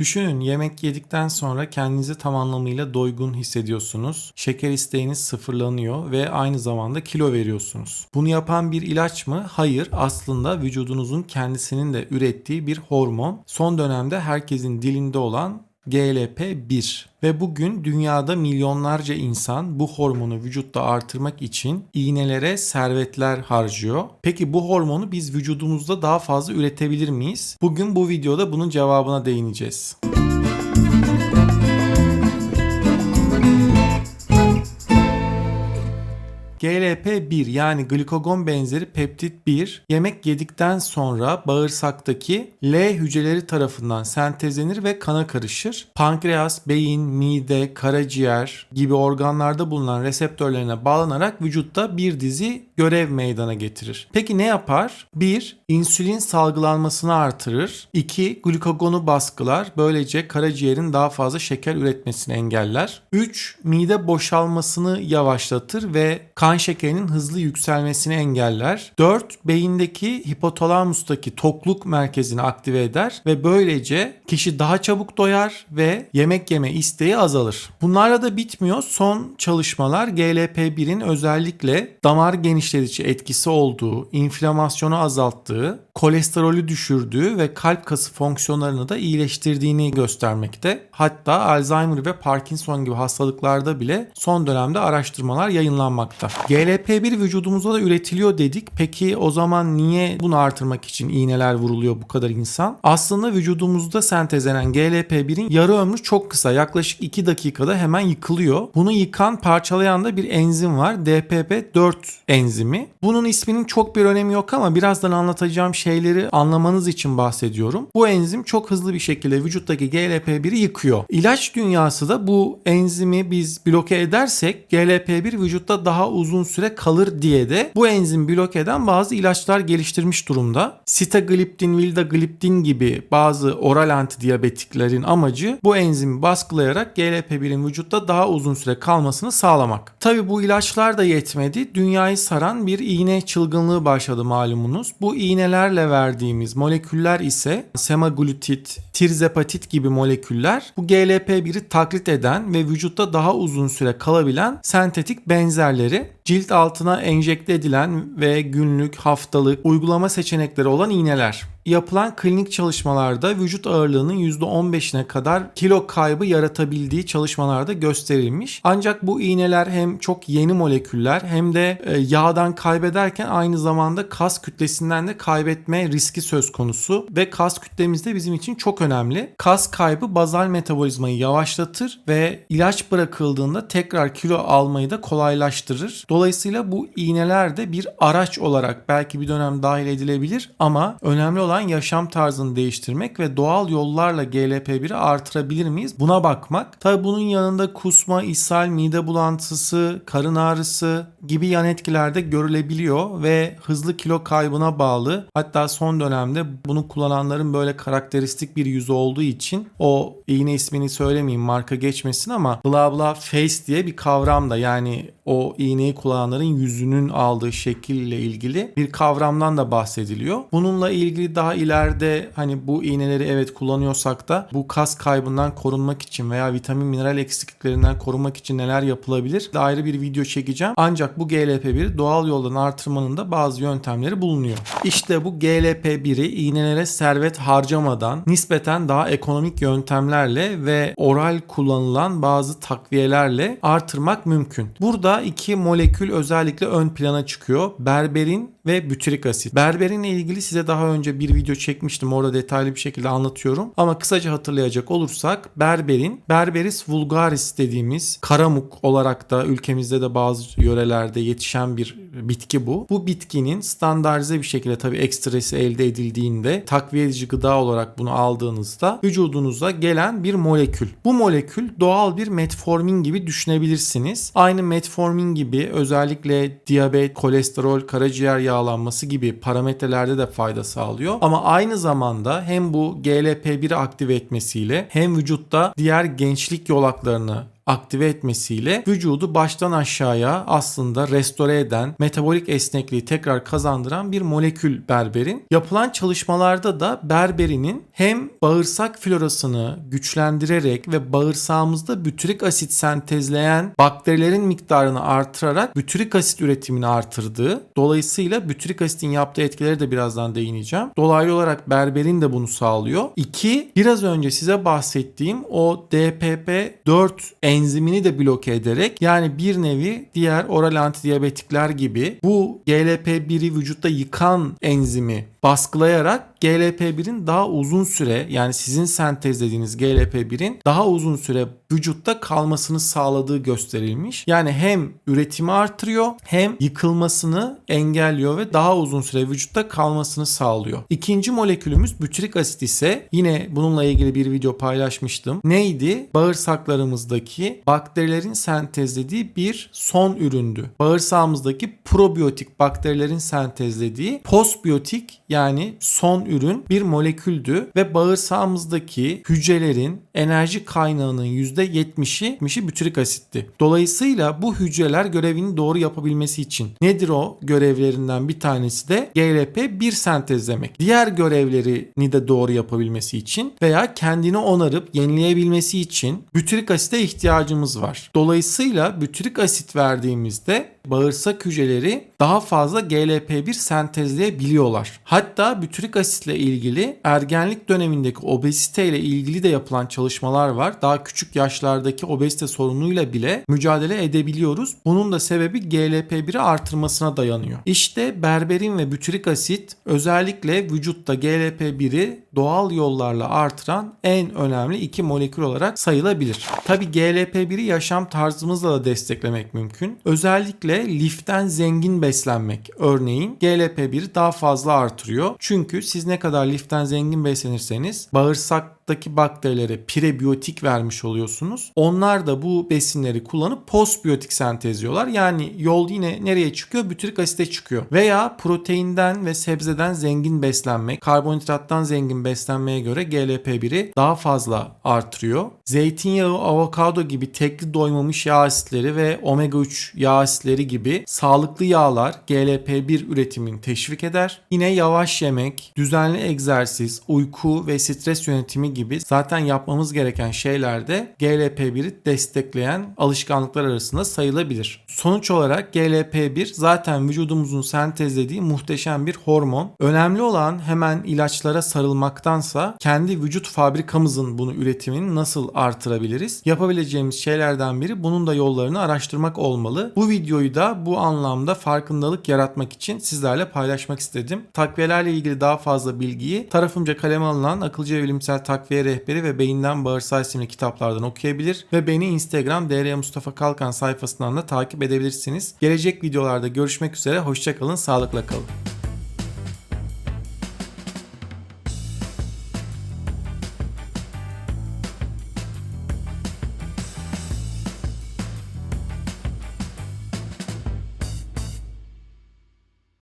Düşünün, yemek yedikten sonra kendinizi tam anlamıyla doygun hissediyorsunuz. Şeker isteğiniz sıfırlanıyor ve aynı zamanda kilo veriyorsunuz. Bunu yapan bir ilaç mı? Hayır, aslında vücudunuzun kendisinin de ürettiği bir hormon. Son dönemde herkesin dilinde olan GLP-1 ve bugün dünyada milyonlarca insan bu hormonu vücutta artırmak için iğnelere servetler harcıyor. Peki bu hormonu biz vücudumuzda daha fazla üretebilir miyiz? Bugün bu videoda bunun cevabına değineceğiz. GLP-1 yani glikagon benzeri peptit 1 yemek yedikten sonra bağırsaktaki L hücreleri tarafından sentezlenir ve kana karışır. Pankreas, beyin, mide, karaciğer gibi organlarda bulunan reseptörlerine bağlanarak vücutta bir dizi görev meydana getirir. Peki ne yapar? 1. İnsülin salgılanmasını artırır. 2. Glikagonu baskılar. Böylece karaciğerin daha fazla şeker üretmesini engeller. 3. Mide boşalmasını yavaşlatır ve kan şekerinin hızlı yükselmesini engeller. 4. Beyindeki hipotalamustaki tokluk merkezini aktive eder ve böylece kişi daha çabuk doyar ve yemek yeme isteği azalır. Bunlarla da bitmiyor. Son çalışmalar GLP-1'in özellikle damar genişletici etkisi olduğu, inflamasyonu azalttığı, kolesterolü düşürdüğü ve kalp kası fonksiyonlarını da iyileştirdiğini göstermekte. Hatta Alzheimer ve Parkinson gibi hastalıklarda bile son dönemde araştırmalar yayınlanmakta. GLP-1 vücudumuzda da üretiliyor dedik. Peki o zaman niye bunu artırmak için iğneler vuruluyor bu kadar insan? Aslında vücudumuzda sentezlenen GLP-1'in yarı ömrü çok kısa. Yaklaşık 2 dakikada hemen yıkılıyor. Bunu yıkan, parçalayan da bir enzim var. DPP-4 enzimi. Bunun isminin çok bir önemi yok ama birazdan anlatacağım şeyleri anlamanız için bahsediyorum. Bu enzim çok hızlı bir şekilde vücuttaki GLP-1'i yıkıyor. İlaç dünyası da bu enzimi biz bloke edersek GLP-1 vücutta daha uzun süre kalır diye de bu enzimi bloke eden bazı ilaçlar geliştirmiş durumda. Sitagliptin, vildagliptin gibi bazı oral antidiyabetiklerin amacı bu enzimi baskılayarak GLP-1'in vücutta daha uzun süre kalmasını sağlamak. Tabi bu ilaçlar da yetmedi. Dünyayı saran bir iğne çılgınlığı başladı malumunuz. Bu iğnelerle verdiğimiz moleküller ise semaglutid, tirzepatit gibi moleküller bu GLP-1'i taklit eden ve vücutta daha uzun süre kalabilen sentetik benzerleri, cilt altına enjekte edilen ve günlük, haftalık uygulama seçenekleri olan iğneler. Yapılan klinik çalışmalarda vücut ağırlığının %15'ine kadar kilo kaybı yaratabildiği çalışmalarda gösterilmiş. Ancak bu iğneler hem çok yeni moleküller hem de yağdan kaybederken aynı zamanda kas kütlesinden de kaybetme riski söz konusu ve kas kütlemiz de bizim için çok önemli. Kas kaybı bazal metabolizmayı yavaşlatır ve ilaç bırakıldığında tekrar kilo almayı da kolaylaştırır. Dolayısıyla bu iğneler de bir araç olarak belki bir dönem dahil edilebilir ama önemli olan yaşam tarzını değiştirmek ve doğal yollarla GLP-1'i artırabilir miyiz? Buna bakmak. Tabi bunun yanında kusma, ishal, mide bulantısı, karın ağrısı gibi yan etkiler de görülebiliyor ve hızlı kilo kaybına bağlı. Hatta son dönemde bunu kullananların böyle karakteristik bir yüzü olduğu için o iğne ismini söylemeyeyim, marka geçmesin ama bla bla face diye bir kavram da, yani o iğneyi kullananların yüzünün aldığı şekille ilgili bir kavramdan da bahsediliyor. Bununla ilgili daha ileride hani bu iğneleri evet kullanıyorsak da bu kas kaybından korunmak için veya vitamin mineral eksikliklerinden korunmak için neler yapılabilir? Ayrı bir video çekeceğim. Ancak bu GLP-1'i doğal yoldan artırmanın da bazı yöntemleri bulunuyor. İşte bu GLP-1'i iğnelere servet harcamadan nispeten daha ekonomik yöntemlerle ve oral kullanılan bazı takviyelerle artırmak mümkün. Burada iki molekül özellikle ön plana çıkıyor. Berberin ve bütirik asit. Berberinle ilgili size daha önce bir video çekmiştim. Orada detaylı bir şekilde anlatıyorum. Ama kısaca hatırlayacak olursak berberin, Berberis vulgaris dediğimiz karamuk olarak da ülkemizde de bazı yörelerde yetişen bir bitki bu. Bu bitkinin standartize bir şekilde tabii ekstresi elde edildiğinde takviye edici gıda olarak bunu aldığınızda vücudunuza gelen bir molekül. Bu molekül doğal bir metformin gibi düşünebilirsiniz. Aynı metformin gibi özellikle diyabet, kolesterol, karaciğer yağlanması gibi parametrelerde de fayda sağlıyor. Ama aynı zamanda hem bu GLP-1'i aktive etmesiyle hem vücutta diğer gençlik yolaklarını aktive etmesiyle vücudu baştan aşağıya aslında restore eden, metabolik esnekliği tekrar kazandıran bir molekül berberin. Yapılan çalışmalarda da berberinin hem bağırsak florasını güçlendirerek ve bağırsağımızda bütürik asit sentezleyen bakterilerin miktarını artırarak bütürik asit üretimini artırdığı, dolayısıyla bütürik asitin yaptığı etkileri de birazdan değineceğim. Dolaylı olarak berberin de bunu sağlıyor. 2, biraz önce size bahsettiğim o DPP-4 enzimini de bloke ederek, yani bir nevi diğer oral antidiyabetikler gibi bu GLP-1'i vücutta yıkan enzimi baskılayarak GLP-1'in daha uzun süre, yani sizin sentezlediğiniz GLP-1'in daha uzun süre vücutta kalmasını sağladığı gösterilmiş. Yani hem üretimi artırıyor hem yıkılmasını engelliyor ve daha uzun süre vücutta kalmasını sağlıyor. İkinci molekülümüz bütürik asit ise yine bununla ilgili bir video paylaşmıştım. Neydi? Bağırsaklarımızdaki bakterilerin sentezlediği bir son üründü. Bağırsağımızdaki probiyotik bakterilerin sentezlediği postbiyotik, yani son ürün bir moleküldü ve bağırsağımızdaki hücrelerin enerji kaynağının %70'i bütürik asitti. Dolayısıyla bu hücreler görevini doğru yapabilmesi için nedir o? Görevlerinden bir tanesi de GLP-1 sentezlemek. Diğer görevlerini de doğru yapabilmesi için veya kendini onarıp yenileyebilmesi için bütürik asite ihtiyacımız var. Dolayısıyla bütürik asit verdiğimizde bağırsak hücreleri daha fazla GLP-1 sentezleyebiliyorlar. Hatta bütürik asitle ilgili ergenlik dönemindeki obezite ile ilgili de yapılan çalışmalar var. Daha küçük yaşlardaki obezite sorunuyla bile mücadele edebiliyoruz. Bunun da sebebi GLP-1'i artırmasına dayanıyor. İşte berberin ve bütürik asit özellikle vücutta GLP-1'i doğal yollarla artıran en önemli iki molekül olarak sayılabilir. Tabi GLP-1'i yaşam tarzımızla da desteklemek mümkün. Özellikle liften zengin beslenmek örneğin GLP-1'i daha fazla artırıyor. Çünkü siz ne kadar liften zengin beslenirseniz bağırsaktaki bakterilere prebiyotik vermiş oluyorsunuz. Onlar da bu besinleri kullanıp postbiyotik sentezliyorlar. Yani yol yine nereye çıkıyor? Bütürik asite çıkıyor. Veya proteinden ve sebzeden zengin beslenmek, karbonhidrattan zengin beslenmeye göre GLP-1'i daha fazla artırıyor. Zeytinyağı, avokado gibi tekli doymamış yağ asitleri ve omega 3 yağ asitleri gibi sağlıklı yağlar GLP-1 üretimini teşvik eder. Yine yavaş yemek, düzenli egzersiz, uyku ve stres yönetimi gibi zaten yapmamız gereken şeyler de GLP-1'i destekleyen alışkanlıklar arasında sayılabilir. Sonuç olarak GLP-1 zaten vücudumuzun sentezlediği muhteşem bir hormon. Önemli olan hemen ilaçlara sarılmaktansa kendi vücut fabrikamızın bunu üretimini nasıl artırabiliriz? Yapabileceğimiz şeylerden biri bunun da yollarını araştırmak olmalı. Bu videoyu da bu anlamda farkındalık yaratmak için sizlerle paylaşmak istedim. Takviyelerle ilgili daha fazla bilgiyi tarafımca kaleme alınan Akılcı ve Bilimsel Takviye Rehberi ve Beyinden Bağırsağa isimli kitaplardan okuyabilir ve beni Instagram DR Mustafa Kalkan sayfasından da takip edebilirsiniz. Gelecek videolarda görüşmek üzere, hoşça kalın, sağlıkla kalın.